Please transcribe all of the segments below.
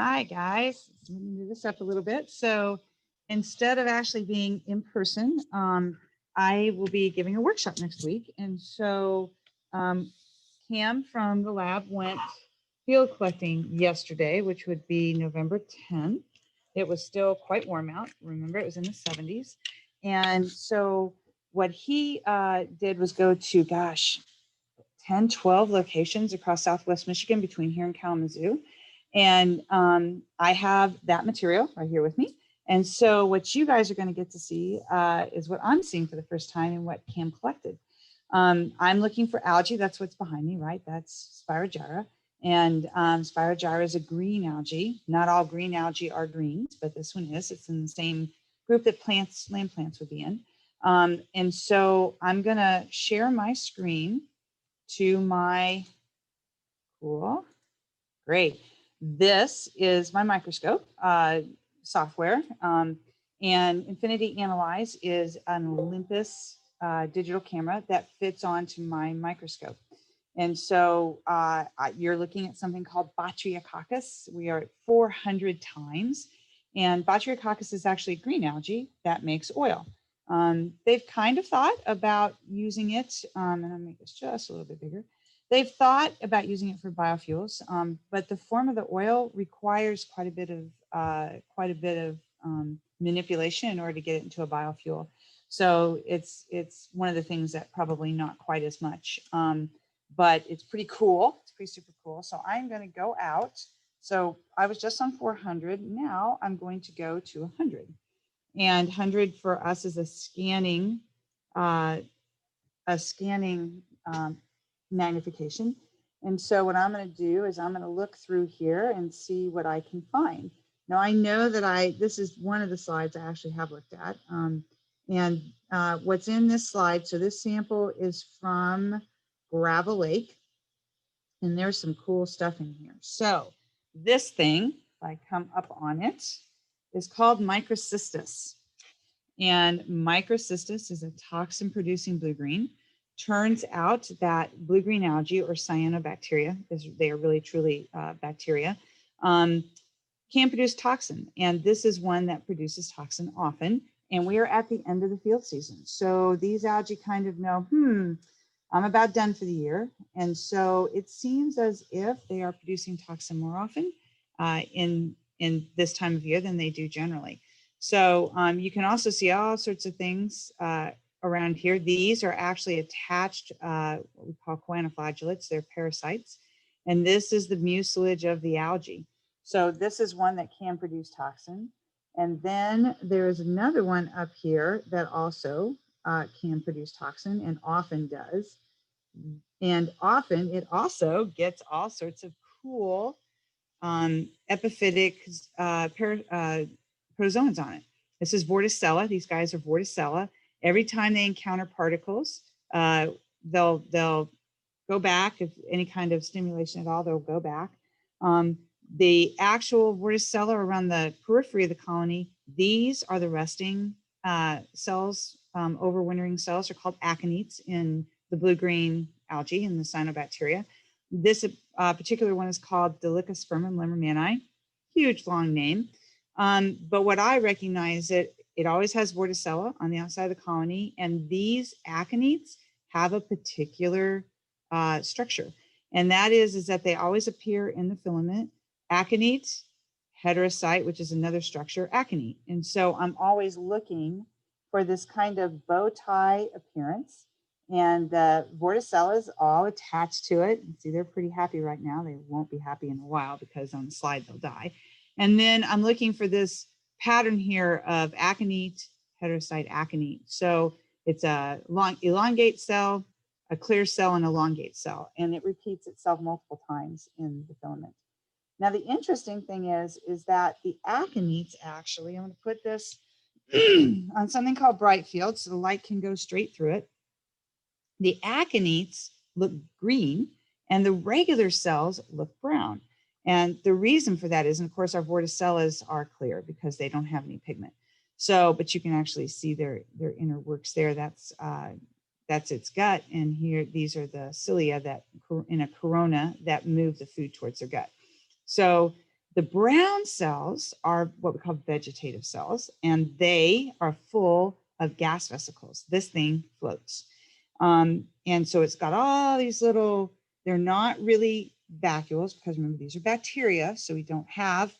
Hi guys, let me move this up a little bit. So instead of actually being in person, I will be giving a workshop next week. And so Cam from the lab went field collecting yesterday, which would be November 10th. It was still quite warm out. Remember, it was in the 70s. And so what he did was go to, 10, 12 locations across Southwest Michigan between here and Kalamazoo. And I have that material right here with me. And so what you guys are going to get to see is what I'm seeing for the first time and what Cam collected. I'm looking for algae. That's what's behind me, right? That's Spirogyra. And Spirogyra is a green algae. Not all green algae are greens, but this one is. It's in the same group that land plants would be in. And so I'm going to share my screen to my, cool, great. This is my microscope software, and Infinity Analyze is an Olympus digital camera that fits onto my microscope. And so you're looking at something called Botryococcus. We are at 400 times, and Botryococcus is actually a green algae that makes oil. They've kind of thought about using it, and I'll make this just a little bit bigger. They've thought about using it for biofuels, but the form of the oil requires quite a bit of manipulation in order to get it into a biofuel. So it's one of the things that probably not quite as much, but it's pretty cool. It's pretty super cool. So I'm going to go out. So I was just on 400. Now I'm going to go to 100. And 100 for us is a scanning magnification. And so what I'm going to do is I'm going to look through here and see what I can find. Now I know that this is one of the slides I actually have looked at. And what's in this slide, so this sample is from Gravel Lake, and there's some cool stuff in here. So this thing, if I come up on it, is called microcystis. And microcystis is a toxin-producing blue-green. Turns out that blue-green algae or cyanobacteria, they are really truly bacteria, can produce toxin. And this is one that produces toxin often. And we are at the end of the field season. So these algae kind of know, I'm about done for the year. And so it seems as if they are producing toxin more often in this time of year than they do generally. So you can also see all sorts of things around here. These are actually attached, what we call choanoflagellates. They're parasites. And this is the mucilage of the algae. So this is one that can produce toxin. And then there is another one up here that also can produce toxin and often does. And often it also gets all sorts of cool epiphytic protozoans on it. This is Vorticella. These guys are Vorticella. Every time they encounter particles, they'll go back. If any kind of stimulation at all, they'll go back. The actual Vorticella around the periphery of the colony, these are the resting cells, overwintering cells are called aconites in the blue-green algae and the cyanobacteria. This particular one is called Delicospermum lemmermani, huge long name. But what I recognize, it always has Vorticella on the outside of the colony, and these aconites have a particular structure. And that is that they always appear in the filament. Aconite, heterocyte, which is another structure, aconite. And so I'm always looking for this kind of bow tie appearance. And the Vorticellas all attached to it. See, they're pretty happy right now. They won't be happy in a while because on the slide they'll die. And then I'm looking for this pattern here of aconite, heterocyte aconite. So it's a long elongate cell, a clear cell, and elongate cell. And it repeats itself multiple times in the filament. Now, the interesting thing is that the aconites actually, I'm going to put this on something called bright field so the light can go straight through it. The aconites look green and the regular cells look brown. And the reason for that is, and of course, our Vorticellas are clear because they don't have any pigment. So, but you can actually see their inner works there. That's its gut. And here, these are the cilia that in a corona that move the food towards their gut. So The brown cells are what we call vegetative cells, and they are full of gas vesicles. This thing floats. And so it's got all these little, they're not really vacuoles, because remember, these are bacteria. So we don't have,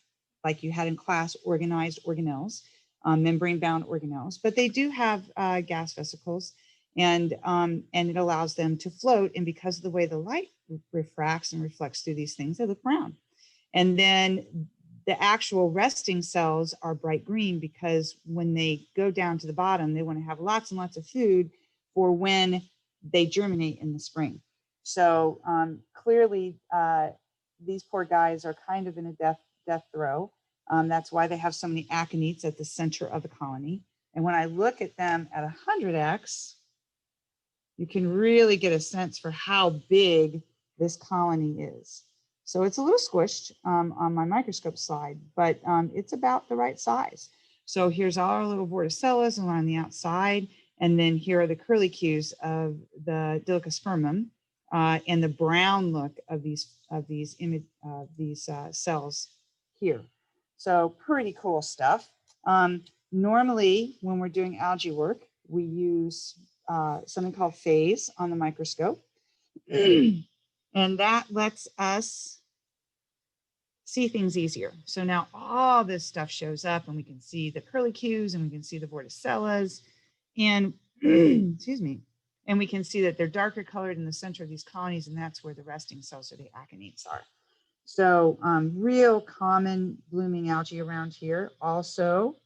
like you had in class, organized organelles, membrane-bound organelles, but they do have gas vesicles, and it allows them to float. And because of the way the light refracts and reflects through these things, they look brown. And then the actual resting cells are bright green, because when they go down to the bottom, they want to have lots and lots of food for when they germinate in the spring. So clearly, these poor guys are kind of in a death throw. That's why they have so many aconites at the center of the colony. And when I look at them at 100x, you can really get a sense for how big this colony is. So it's a little squished on my microscope slide, but it's about the right size. So here's all our little vorticellas along the outside. And then here are the curlicues of the Dolichospermum and the brown look of these cells here. So pretty cool stuff. Normally, when we're doing algae work, we use something called phase on the microscope. And that lets us see things easier. So now all this stuff shows up, and we can see the curlicues, and we can see the vorticellas, and excuse me, and we can see that they're darker colored in the center of these colonies, and that's where the resting cells or the aconites are. So real common blooming algae around here, also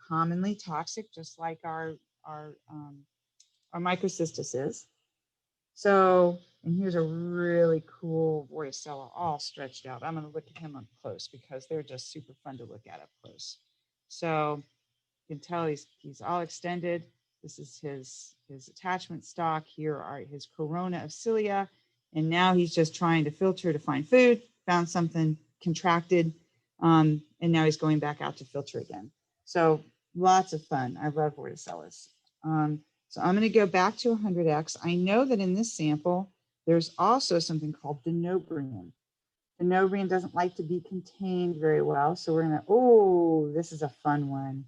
commonly toxic, just like our microcystis is. So, and here's a really cool vorticella all stretched out. I'm going to look at him up close because they're just super fun to look at up close. So you can tell he's all extended. This is his attachment stalk. Here are his corona of cilia. And now he's just trying to filter to find food, found something, contracted, and now he's going back out to filter again. So lots of fun. I love vorticellas. So I'm going to go back to 100x. I know that in this sample, there's also something called denobrium. Denobrium doesn't like to be contained very well. So we're going to, oh, this is a fun one.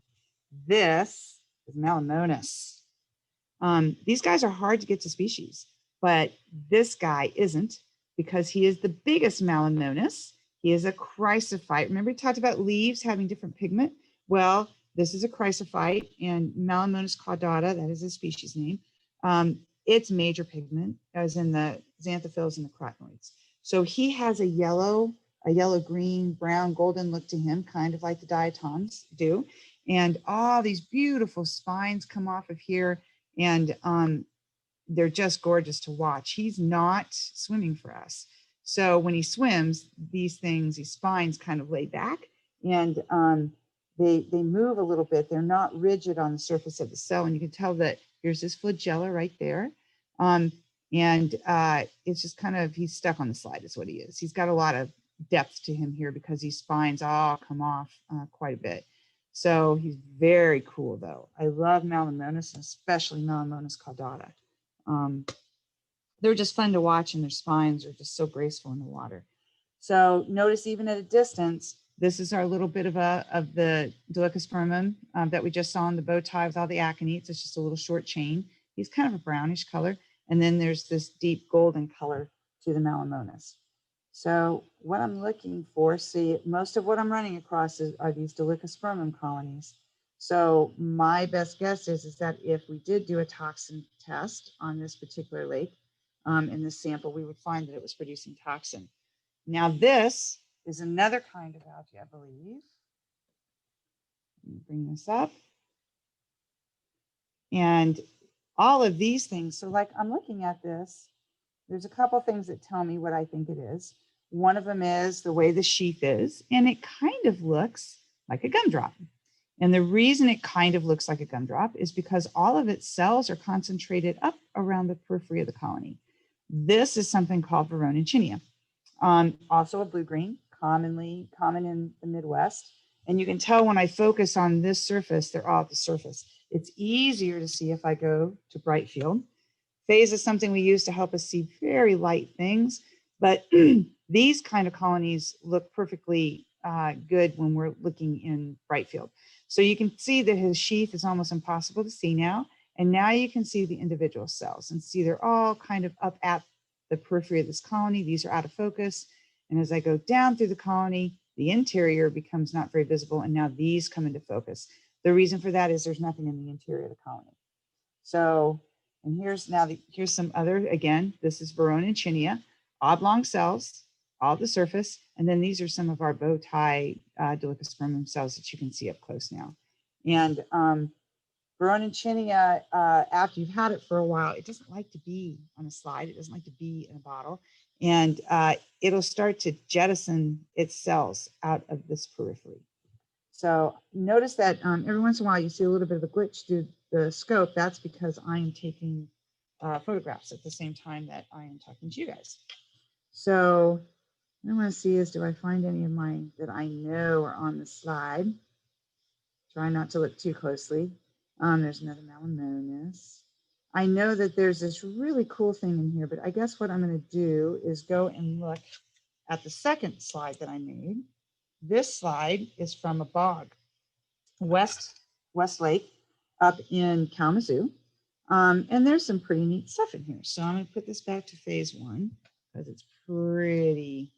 This is Malamonas. These guys are hard to get to species, but this guy isn't, because he is the biggest Malamonas. He is a chrysophyte. Remember we talked about leaves having different pigment? Well, this is a chrysophyte, and Malamonas caudata, that is a species name. Its major pigment is in the xanthophylls and the carotenoids. So he has a yellow, green, brown, golden look to him, kind of like the diatoms do. And all these beautiful spines come off of here, and they're just gorgeous to watch. He's not swimming for us. So when he swims, these spines kind of lay back, and they move a little bit. They're not rigid on the surface of the cell. And you can tell that here's this flagella right there. It's just kind of, he's stuck on the slide is what he is. He's got a lot of depth to him here because these spines all come off quite a bit. So he's very cool though. I love Malamonas, and especially Malamonas caudata. They're just fun to watch, and their spines are just so graceful in the water. So notice even at a distance, this is our little bit of the Dolichospermum that we just saw in the bow tie with all the aconites. It's just a little short chain. He's kind of a brownish color. And then there's this deep golden color to the Malamonas. So what I'm looking for, see, most of what I'm running across are these Dolichospermum colonies. So my best guess is that if we did do a toxin test on this particular lake in this sample, we would find that it was producing toxin. Now this is another kind of algae, I believe. Let me bring this up. And all of these things, so like I'm looking at this, there's a couple things that tell me what I think it is. One of them is the way the sheath is, and it kind of looks like a gumdrop. And the reason it kind of looks like a gumdrop is because all of its cells are concentrated up around the periphery of the colony. This is something called Veronachinia. Also a blue-green, common in the Midwest. And you can tell when I focus on this surface, they're all at the surface. It's easier to see if I go to bright field. Phase is something we use to help us see very light things, but these kind of colonies look perfectly good when we're looking in bright field. So you can see that his sheath is almost impossible to see now. And now you can see the individual cells and see they're all kind of up at the periphery of this colony. These are out of focus. And as I go down through the colony, the interior becomes not very visible. And now these come into focus. The reason for that is there's nothing in the interior of the colony. So, and here's some other, again, this is Verona and Chinia, oblong cells, all the surface. And then these are some of our bow tie Dolichospermum cells that you can see up close now. And Verona and Chinia, after you've had it for a while, it doesn't like to be on a slide. It doesn't like to be in a bottle. And it'll start to jettison its cells out of this periphery. So notice that every once in a while you see a little bit of a glitch through the scope. That's because I am taking photographs at the same time that I am talking to you guys. So what I want to see is, do I find any of mine that I know are on the slide? Try not to look too closely. There's another Melanonis. I know that there's this really cool thing in here, but I guess what I'm going to do is go and look at the second slide that I made. This slide is from a bog, West Lake, up in Kalamazoo. And there's some pretty neat stuff in here. So I'm going to put this back to phase 1 because it's a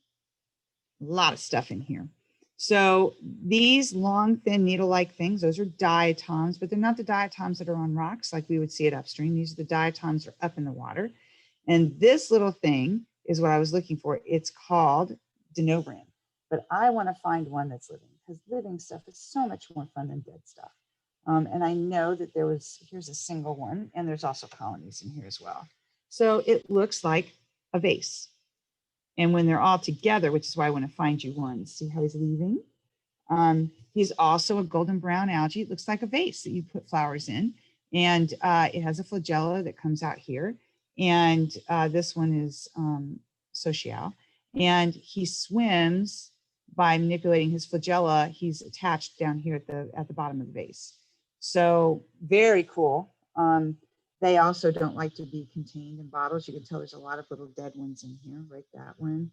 lot of stuff in here. So these long, thin, needle-like things, those are diatoms, but they're not the diatoms that are on rocks like we would see at upstream. These are the diatoms that are up in the water. And this little thing is what I was looking for. It's called Denobrium. But I want to find one that's living, because living stuff is so much more fun than dead stuff. And I know that here's a single one, and there's also colonies in here as well. So it looks like a vase. And when they're all together, which is why I want to find you one, see how he's leaving? He's also a golden brown algae. It looks like a vase that you put flowers in. And it has a flagella that comes out here. And this one is social. And he swims by manipulating his flagella. He's attached down here at the bottom of the vase. So very cool. They also don't like to be contained in bottles. You can tell there's a lot of little dead ones in here, like that one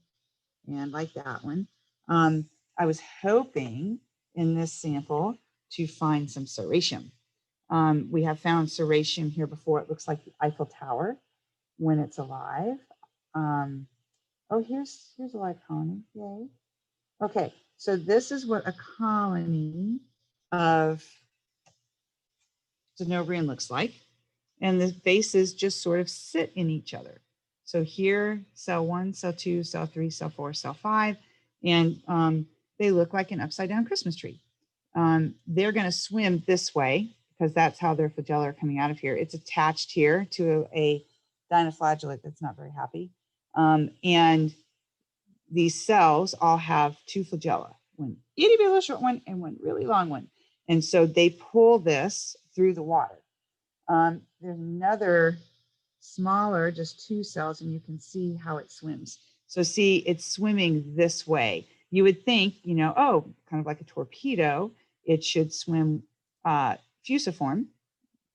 and like that one. I was hoping in this sample to find some serratium. We have found serratium here before. It looks like the Eiffel Tower when it's alive. Oh, here's a live colony. Yay. Okay, so this is what a colony of Denobrium looks like. And the bases just sort of sit in each other. So here, cell 1, cell 2, cell 3, cell 4, cell 5, and they look like an upside down Christmas tree. They're going to swim this way because that's how their flagella are coming out of here. It's attached here to a dinoflagellate that's not very happy. And these cells all have two flagella, one itty bitty little short one and one really long one. And so they pull this through the water. There's another smaller, just 2 cells, and you can see how it swims. So see, it's swimming this way. You would think, oh, kind of like a torpedo, it should swim fusiform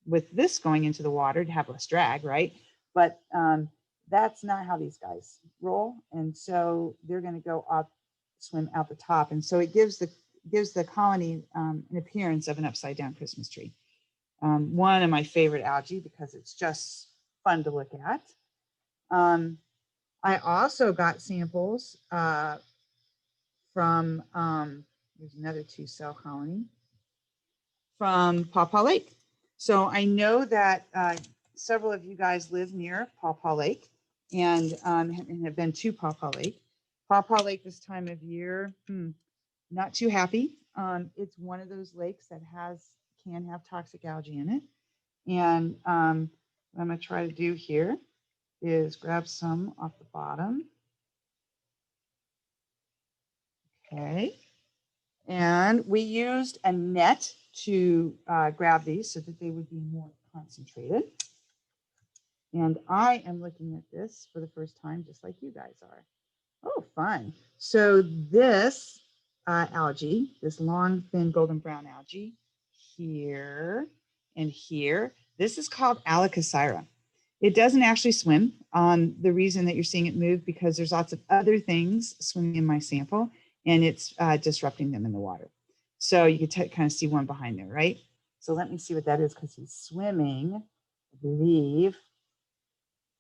with this going into the water to have less drag, right? But that's not how these guys roll. And so they're going to go up, swim out the top. And so it gives the colony an appearance of an upside down Christmas tree. One of my favorite algae because it's just fun to look at. I also got samples from, there's another 2-cell colony from Paw Paw Lake. So I know that several of you guys live near Paw Paw Lake and have been to Paw Paw Lake. Paw Paw Lake this time of year, not too happy. It's one of those lakes that can have toxic algae in it. And what I'm going to try to do here is grab some off the bottom. Okay. And we used a net to grab these so that they would be more concentrated. And I am looking at this for the first time, just like you guys are. Oh, fun. So this algae, this long, thin, golden brown algae here and here, this is called Algae. It doesn't actually swim. The reason that you're seeing it move because there's lots of other things swimming in my sample. and it's disrupting them in the water. So you can kind of see one behind there, right? So let me see what that is because he's swimming, I believe.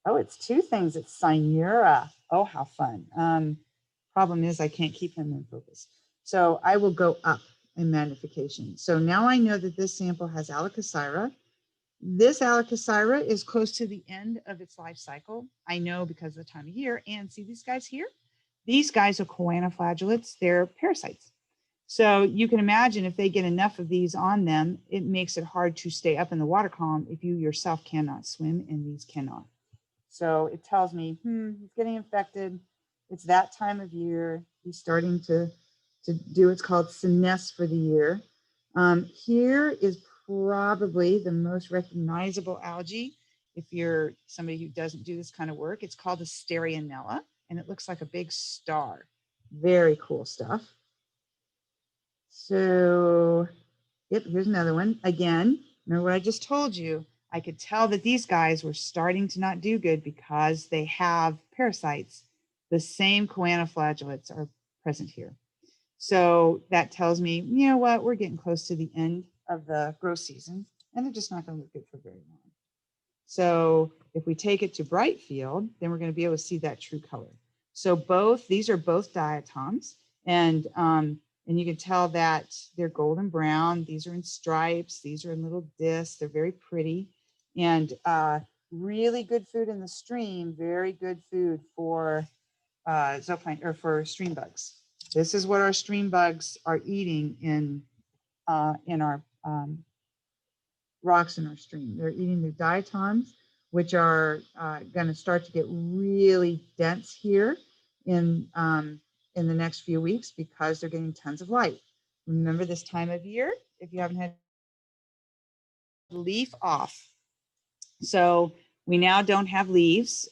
Oh, it's two things. It's Cyanura. Oh, how fun. Problem is I can't keep him in focus. So I will go up in magnification. So now I know that this sample has Algae. This Algae is close to the end of its life cycle. I know because of the time of year. And see these guys here? These guys are choanoflagellates. They're parasites. So you can imagine if they get enough of these on them, it makes it hard to stay up in the water column if you yourself cannot swim and these cannot. So it tells me, he's getting infected. It's that time of year. He's starting to do what's called senesce for the year. Here is probably the most recognizable algae. If you're somebody who doesn't do this kind of work, it's called a Stearionella, and it looks like a big star. Very cool stuff. So, yep, here's another one. Again, remember what I just told you. I could tell that these guys were starting to not do good because they have parasites. The same choanoflagellates are present here. So that tells me, you know what, we're getting close to the end of the growth season, and they're just not going to look good for very long. So if we take it to bright field, then we're going to be able to see that true color. So these are both diatoms, and you can tell that they're golden brown. These are in stripes. These are in little discs. They're very pretty, and really good food in the stream. Very good food for zooplankton or for stream bugs. This is what our stream bugs are eating in our rocks in our stream. They're eating the diatoms, which are going to start to get really dense here in the next few weeks because they're getting tons of light. Remember this time of year, if you haven't had leaf off. So we now don't have leaves.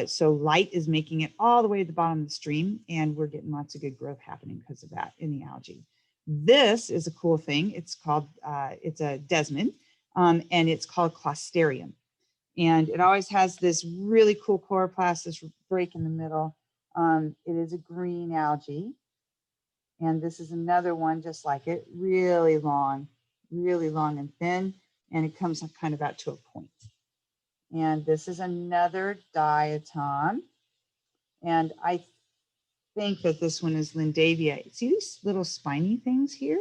So light is making it all the way to the bottom of the stream, and we're getting lots of good growth happening because of that in the algae. This is a cool thing. It's called, it's a desmond, and it's called Closterium. And it always has this really cool chloroplast, this break in the middle. It is a green algae. And this is another one just like it, really long and thin, and it comes kind of out to a point. And this is another diatom. And I think that this one is Lindavia. See these little spiny things here?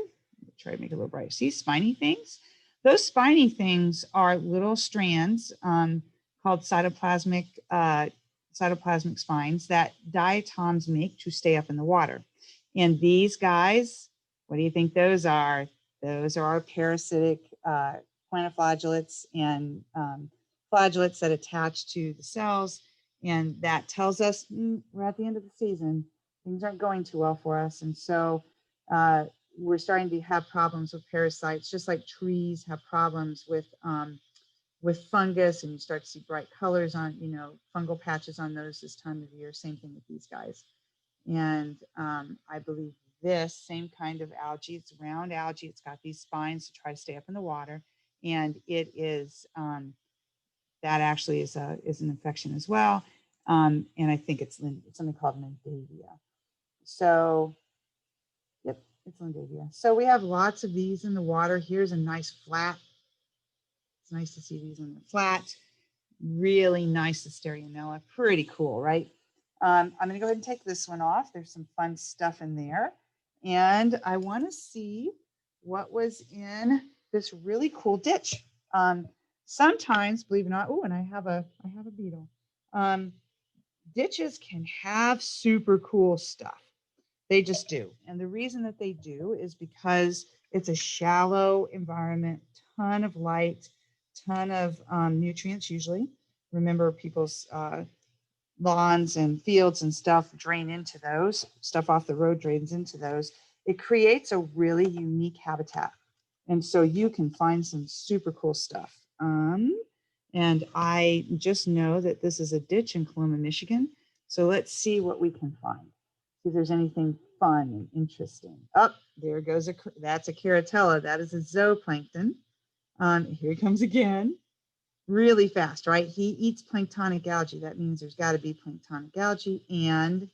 Try to make it a little brighter. See spiny things? Those spiny things are little strands called cytoplasmic spines that diatoms make to stay up in the water. And these guys, what do you think those are? Those are our parasitic choanoflagellates and flagellates that attach to the cells. And that tells us we're at the end of the season. Things aren't going too well for us. And so we're starting to have problems with parasites, just like trees have problems with fungus, and you start to see bright colors on, fungal patches on those this time of year. Same thing with these guys. And I believe this same kind of algae, it's round algae. It's got these spines to try to stay up in the water. And it is, that actually is an infection as well. And I think it's something called Lindavia. So, yep, it's Lindavia. So we have lots of these in the water. Here's a nice flat. It's nice to see these in the flat. Really nice Stearionella. Pretty cool, right? I'm going to go ahead and take this one off. There's some fun stuff in there. And I want to see what was in this really cool ditch. Sometimes, believe it or not, oh, and I have a beetle. Ditches can have super cool stuff. They just do. And the reason that they do is because it's a shallow environment, ton of light, ton of nutrients usually. Remember, people's lawns and fields and stuff drain into those, stuff off the road drains into those. It creates a really unique habitat. And so you can find some super cool stuff. And I just know that this is a ditch in Coloma, Michigan. So let's see what we can find. See if there's anything fun and interesting. Oh, there goes that's a Keratella. That is a zooplankton. Here he comes again. Really fast, right? He eats planktonic algae. That means there's got to be planktonic algae and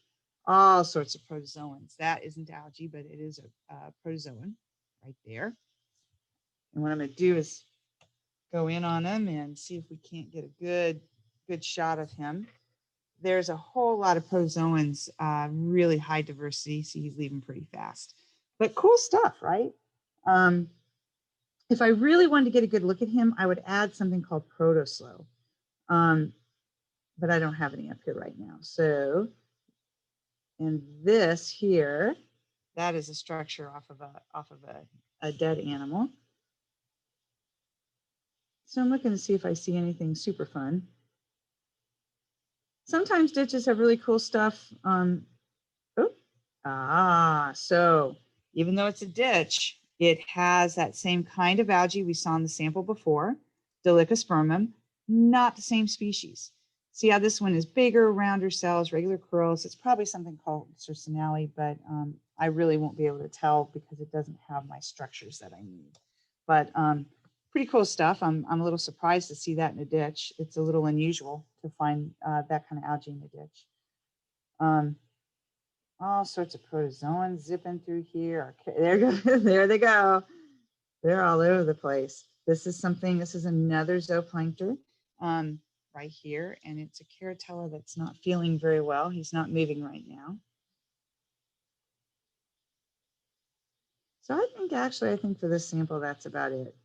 all sorts of protozoans. That isn't algae, but it is a protozoan right there. And what I'm going to do is go in on him and see if we can't get a good shot of him. There's a whole lot of protozoans, really high diversity. See, he's leaving pretty fast, but cool stuff, right? If I really wanted to get a good look at him, I would add something called protoslow. But I don't have any up here right now. So, and this here, that is a structure off of a dead animal. So I'm looking to see if I see anything super fun. Sometimes ditches have really cool stuff. So even though it's a ditch, it has that same kind of algae we saw in the sample before, Delicospermum, not the same species. See how this one is bigger, rounder cells, regular curls. It's probably something called Cercinale, but I really won't be able to tell because it doesn't have my structures that I need. But pretty cool stuff. I'm a little surprised to see that in a ditch. It's a little unusual to find that kind of algae in a ditch. All sorts of protozoans zipping through here. Okay, there they go. They're all over the place. This is another zooplankton right here, and it's a Caratella that's not feeling very well. He's not moving right now. So I think for this sample, that's about it.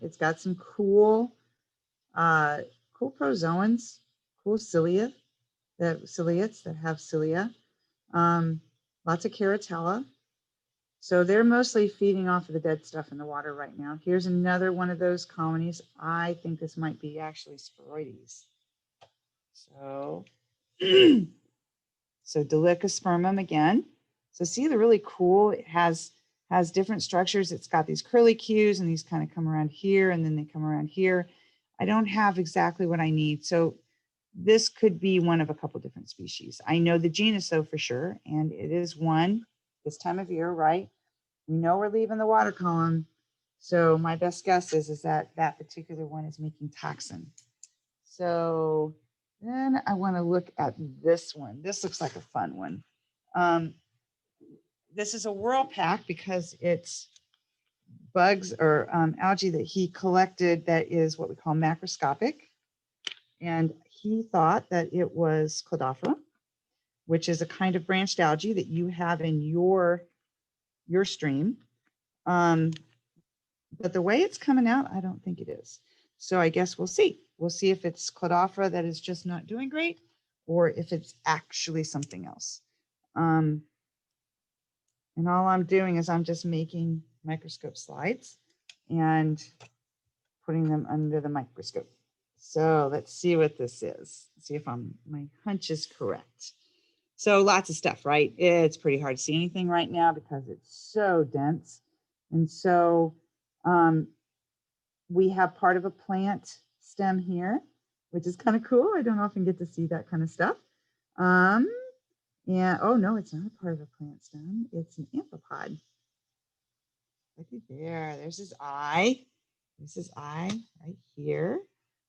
It's got some cool protozoans, cool ciliates that have cilia. Lots of Caratella. So they're mostly feeding off of the dead stuff in the water right now. Here's another one of those colonies. I think this might be actually Sporoides. So, so Delicospermum again. So see, they're really cool. It has different structures. It's got these curly cues and these kind of come around here and then they come around here. I don't have exactly what I need. So this could be one of a couple different species. I know the genus though for sure, and it is one this time of year, right? We know we're leaving the water column. So my best guess is that that particular one is making toxin. So then I want to look at this one. This looks like a fun one. This is a whirlpack because it's bugs or algae that he collected that is what we call macroscopic. And he thought that it was Cladophora, which is a kind of branched algae that you have in your stream. But the way it's coming out, I don't think it is. So I guess we'll see. We'll see if it's Cladophora that is just not doing great or if it's actually something else. And all I'm doing is I'm just making microscope slides and putting them under the microscope. So let's see what this is. See if my hunch is correct. So lots of stuff, right? It's pretty hard to see anything right now because it's so dense. And so we have part of a plant stem here, which is kind of cool. I don't often get to see that kind of stuff. Yeah, oh no, it's not a part of a plant stem. It's an amphipod. Look at there. There's his eye. This is eye right here.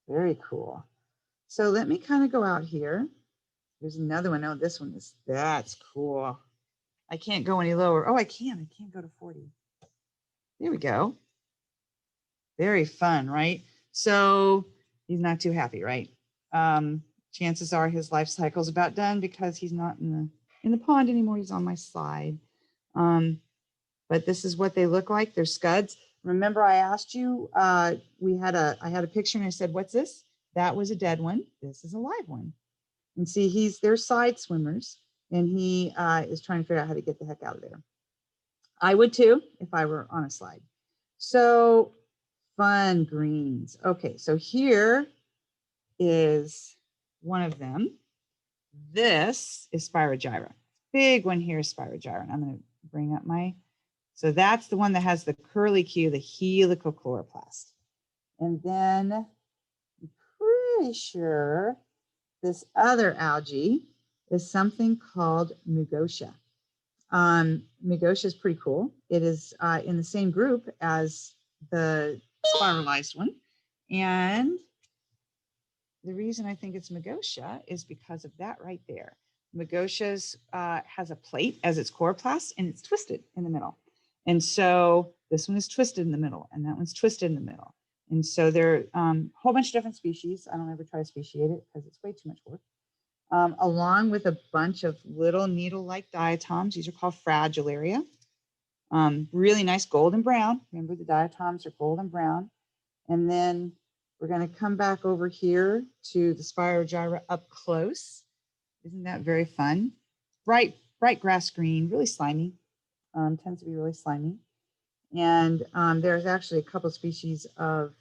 Very cool. So let me kind of go out here. There's another one. Oh, this one that's cool. I can't go any lower. Oh, I can't go to 40. There we go. Very fun, right? So he's not too happy, right? Chances are his life cycle is about done because he's not in the pond anymore. He's on my slide. But this is what they look like. They're scuds. Remember, I asked you, I had a picture and I said, what's this? That was a dead one. This is a live one. And see, they're side swimmers, and he is trying to figure out how to get the heck out of there. I would too if I were on a slide. So fun greens. Okay, so here is one of them. This is Spirogyra. Big one here is Spirogyra. And I'm going to bring up so that's the one that has the curly Q, the helicochloroplast. And then I'm pretty sure this other algae is something called Mugosia. Mugosia is pretty cool. It is in the same group as the spiralized one. And the reason I think it's Mugosia is because of that right there. Magosia's has a plate as its chloroplast, and it's twisted in the middle. And so this one is twisted in the middle, and that one's twisted in the middle. And so there are a whole bunch of different species. I don't ever try to speciate it because it's way too much work. Along with a bunch of little needle-like diatoms. These are called Fragillaria. Really nice golden brown. Remember, the diatoms are golden brown. And then we're going to come back over here to the Spirogyra up close. Isn't that very fun? Bright grass green, really slimy. Tends to be really slimy. And there's actually a couple species of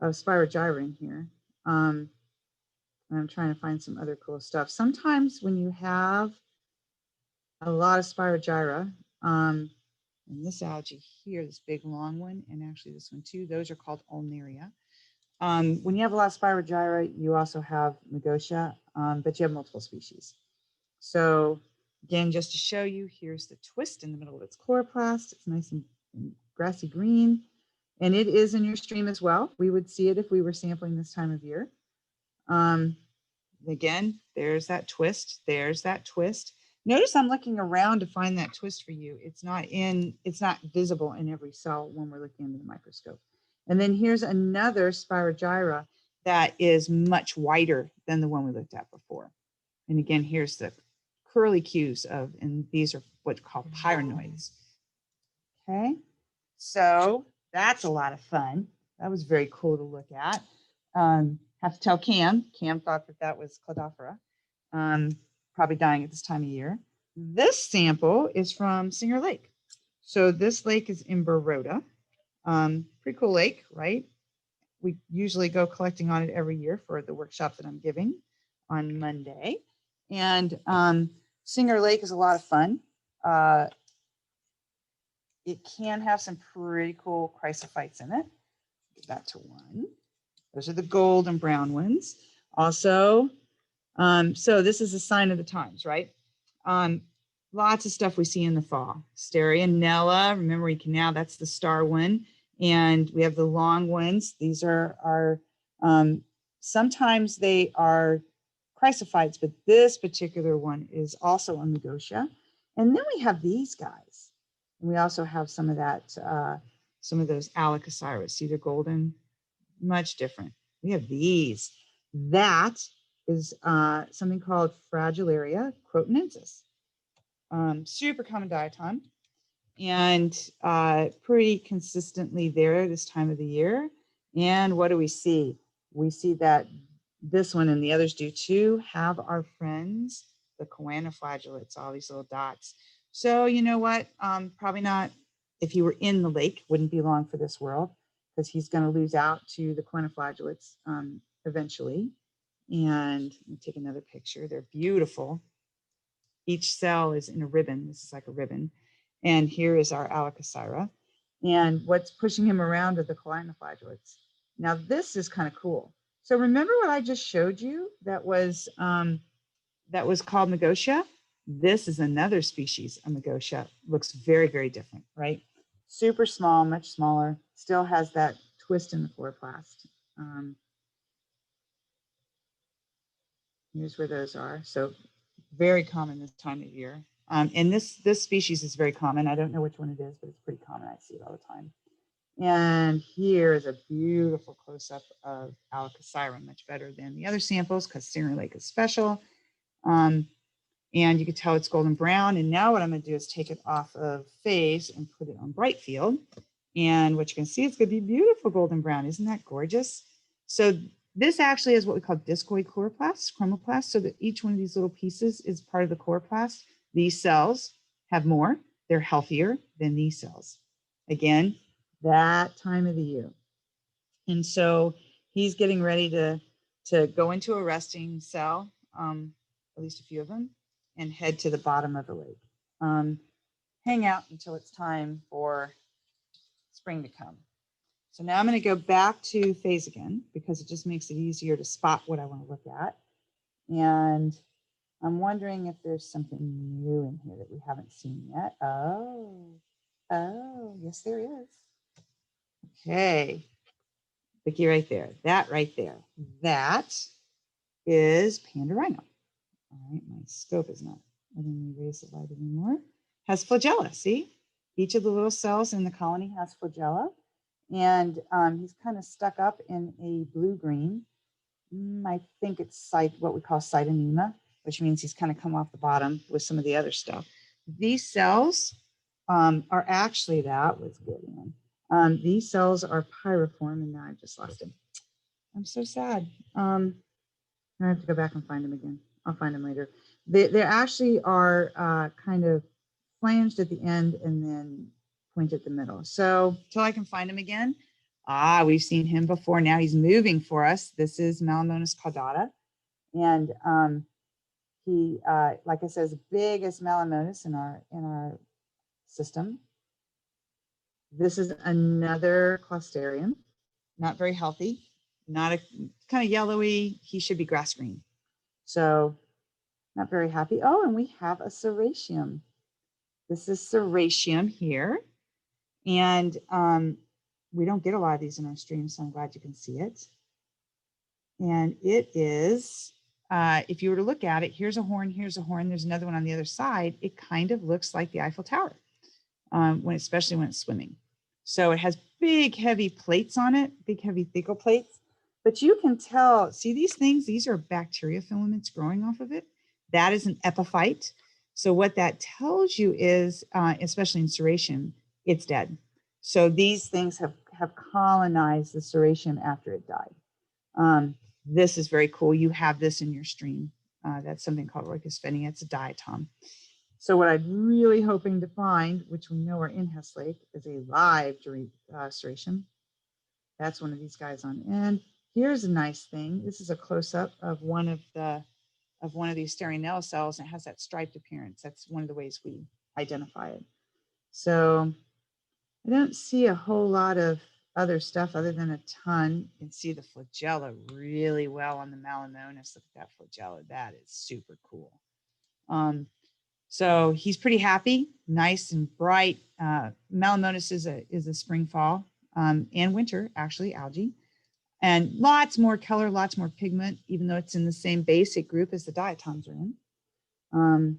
Spirogyra in here. I'm trying to find some other cool stuff. Sometimes when you have a lot of Spirogyra, and this algae here, this big long one, and actually this one too, those are called ulnaria. When you have a lot of Spirogyra, you also have Magotia, but you have multiple species. So again, just to show you, here's the twist in the middle of its chloroplast. It's nice and grassy green, and it is in your stream as well. We would see it if we were sampling this time of year. Again, there's that twist. There's that twist. Notice I'm looking around to find that twist for you. It's not visible in every cell when we're looking under the microscope. And then here's another Spirogyra that is much wider than the one we looked at before. And again, here's the curly cues of, and these are what's called pyrenoids. Okay, so that's a lot of fun. That was very cool to look at. Have to tell Cam. Cam thought that was Cladophora, probably dying at this time of year. This sample is from Singer Lake. So this lake is in Baroda. Pretty cool lake, right? We usually go collecting on it every year for the workshop that I'm giving on Monday. And Singer Lake is a lot of fun. It can have some pretty cool chrysophytes in it. Get that to one. Those are the gold and brown ones. Also, so this is a sign of the times, right? Lots of stuff we see in the fall. Stereonella, remember now that's the star one. And we have the long ones. These are sometimes they are chrysophytes, but this particular one is also a Magotia. And then we have these guys. And we also have some of that, some of those Algae. See, they're golden, much different. We have these. That is something called Fragillaria crotonensis. Super common diatom, and pretty consistently there this time of the year. And what do we see? We see that this one and the others do too have our friends, the choanoflagellates, all these little dots. So you know what? Probably not, if he were in the lake, wouldn't be long for this world, because he's going to lose out to the choanoflagellates eventually. And let me take another picture. They're beautiful. Each cell is in a ribbon. This is like a ribbon. And here is our Algae. And what's pushing him around are the choanoflagellates. Now this is kind of cool. So remember what I just showed you that was called Magotia? This is another species of Magotia. Looks very, very different, right? Super small, much smaller, still has that twist in the chloroplast. Here's where those are. So very common this time of year. And this species is very common. I don't know which one it is, but it's pretty common. I see it all the time. And here is a beautiful close-up of Algae, much better than the other samples because Singer Lake is special. And you can tell it's golden brown. And now what I'm going to do is take it off of phase and put it on bright field. And what you can see, it's going to be beautiful golden brown. Isn't that gorgeous? So this actually is what we call discoid chloroplasts, chromoplasts, so that each one of these little pieces is part of the chloroplast. These cells have more. They're healthier than these cells. Again, that time of the year. And so he's getting ready to go into a resting cell, at least a few of them, and head to the bottom of the lake. Hang out until it's time for spring to come. So now I'm going to go back to phase again because it just makes it easier to spot what I want to look at. And I'm wondering if there's something new in here that we haven't seen yet. Oh, yes, there is. Okay, looky right there. That right there. That is Pandorhino. All right, my scope is not letting me raise the light anymore. Has flagella, see? Each of the little cells in the colony has flagella. And he's kind of stuck up in a blue-green. I think it's what we call cytonema, which means he's kind of come off the bottom with some of the other stuff. These cells are actually, that was good, man. These cells are pyriform, and now I just lost him. I'm so sad. I have to go back and find him again. I'll find him later. They actually are kind of flanged at the end and then point at the middle. So till I can find him again. We've seen him before. Now he's moving for us. This is Melanomus caudata. And he, like I said, is the biggest Melanomus in our system. This is another Closterium, not very healthy, not a kind of yellowy. He should be grass green. So not very happy. Oh, and we have a Serratium. This is Serratium here. And we don't get a lot of these in our stream, so I'm glad you can see it. And it is, if you were to look at it, here's a horn, there's another one on the other side. It kind of looks like the Eiffel Tower, especially when it's swimming. So it has big, heavy plates on it, big, heavy thecal plates. But you can tell, see these things? These are bacteria filaments growing off of it. That is an epiphyte. So what that tells you is, especially in Serratium, it's dead. So these things have colonized the Serratium after it died. This is very cool. You have this in your stream. That's something called Rheucosphenia. It's a diatom. So what I'm really hoping to find, which we know are in Hess Lake, is a live Serratium. That's one of these guys on end. Here's a nice thing. This is a close-up of one of these Steranella cells, and it has that striped appearance. That's one of the ways we identify it. So I don't see a whole lot of other stuff other than a ton. You can see the flagella really well on the Melanomus. Look at that flagella. That is super cool. So he's pretty happy, nice and bright. Melanomus is a spring, fall, and winter, actually, algae. And lots more color, lots more pigment, even though it's in the same basic group as the diatoms are in. And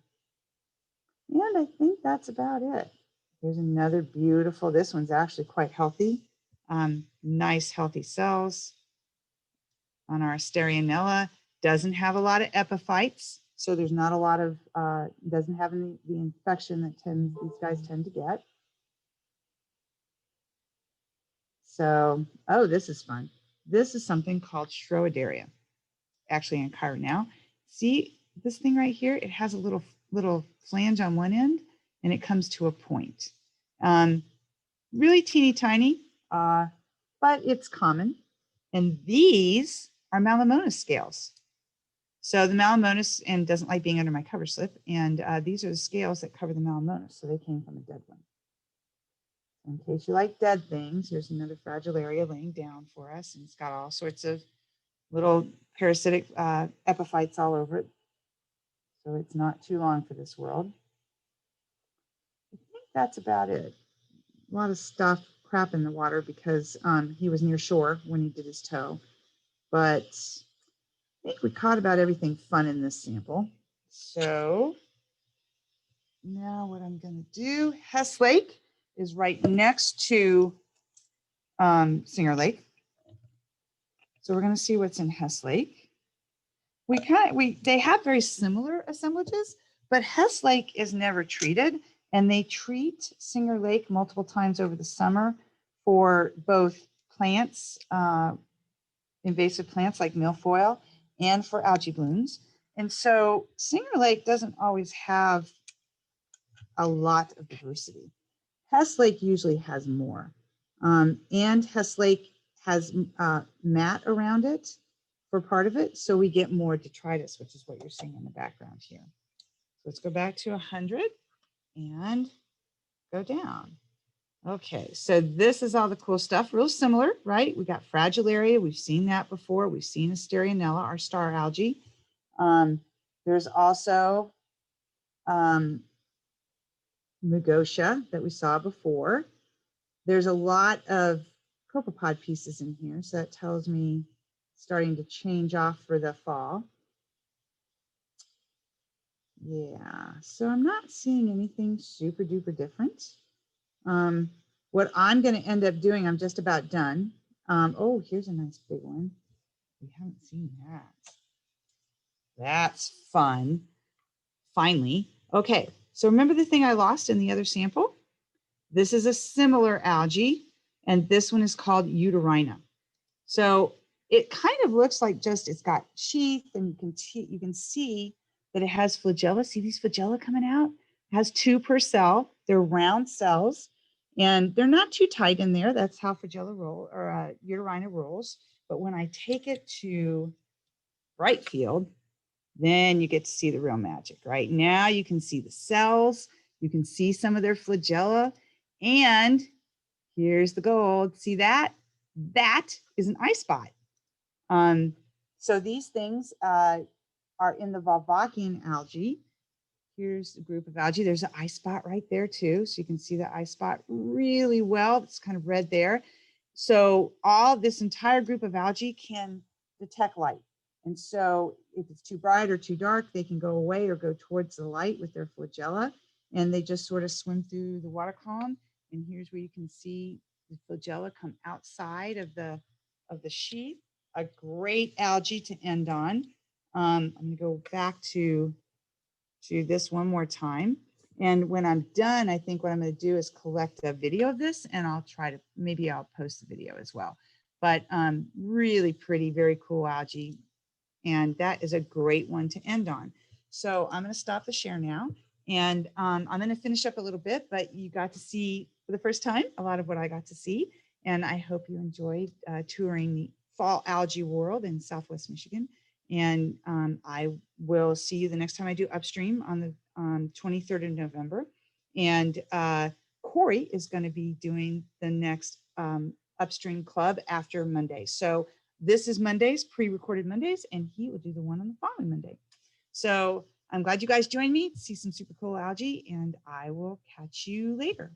I think that's about it. Here's another beautiful, this one's actually quite healthy. Nice, healthy cells on our Steranella. Doesn't have a lot of epiphytes, so there's not a lot of, doesn't have the infection that these guys tend to get. So, oh, this is fun. This is something called Schroederia, actually in Cairo now. See this thing right here? It has a little flange on one end, and it comes to a point. Really teeny tiny, but it's common. And these are Melanomus scales. So the Melanomus and doesn't like being under my cover slip. And these are the scales that cover the Melanomus. So they came from a dead one. In case you like dead things, here's another Fragillaria laying down for us. And it's got all sorts of little parasitic epiphytes all over it. So it's not too long for this world. I think that's about it. A lot of stuff, crap in the water because he was near shore when he did his toe. But I think we caught about everything fun in this sample. So now what I'm going to do, Hess Lake is right next to Singer Lake. So we're going to see what's in Hess Lake. They have very similar assemblages, but Hess Lake is never treated, and they treat Singer Lake multiple times over the summer for both plants, invasive plants like milfoil, and for algae blooms. And so Singer Lake doesn't always have a lot of diversity. Hess Lake usually has more. And Hess Lake has mat around it for part of it. So we get more detritus, which is what you're seeing in the background here. So let's go back to 100 and go down. Okay, so this is all the cool stuff, real similar, right? We got Fragillaria, we've seen that before. We've seen Asterianella, our star algae. There's also Mugotia that we saw before. There's a lot of copepod pieces in here, so that tells me starting to change off for the fall. Yeah, so I'm not seeing anything super duper different. What I'm going to end up doing, I'm just about done. Oh, here's a nice big one. We haven't seen that. That's fun. Finally. Okay, so remember the thing I lost in the other sample? This is a similar algae, and this one is called Uterina. So it kind of looks like just it's got sheath, and you can see that it has flagella. See these flagella coming out? It has 2 per cell. They're round cells, and they're not too tight in there. That's how flagella roll or Uterina rolls. But when I take it to bright field, then you get to see the real magic. Right now, you can see the cells. You can see some of their flagella, and here's the gold. See that? That is an eye spot. So these things are in the Volvakian algae. Here's a group of algae. There's an eye spot right there too. So you can see the eye spot really well. It's kind of red there. So all this entire group of algae can detect light. And so if it's too bright or too dark, they can go away or go towards the light with their flagella. And they just sort of swim through the water column. And here's where you can see the flagella come outside of the sheath. A great algae to end on. I'm going to go back to this one more time. And when I'm done, I think what I'm going to do is collect a video of this, and I'll try to, maybe I'll post the video as well. But really pretty, very cool algae. And that is a great one to end on. So I'm going to stop the share now. And I'm going to finish up a little bit, but you got to see for the first time a lot of what I got to see. And I hope you enjoyed touring the fall algae world in Southwest Michigan. And I will see you the next time I do Upstream on the 23rd of November. And Corey is going to be doing the next Upstream Club after Monday. So this is Mondays, pre-recorded Mondays, and he will do the one on the following Monday. So I'm glad you guys joined me to see some super cool algae, and I will catch you later.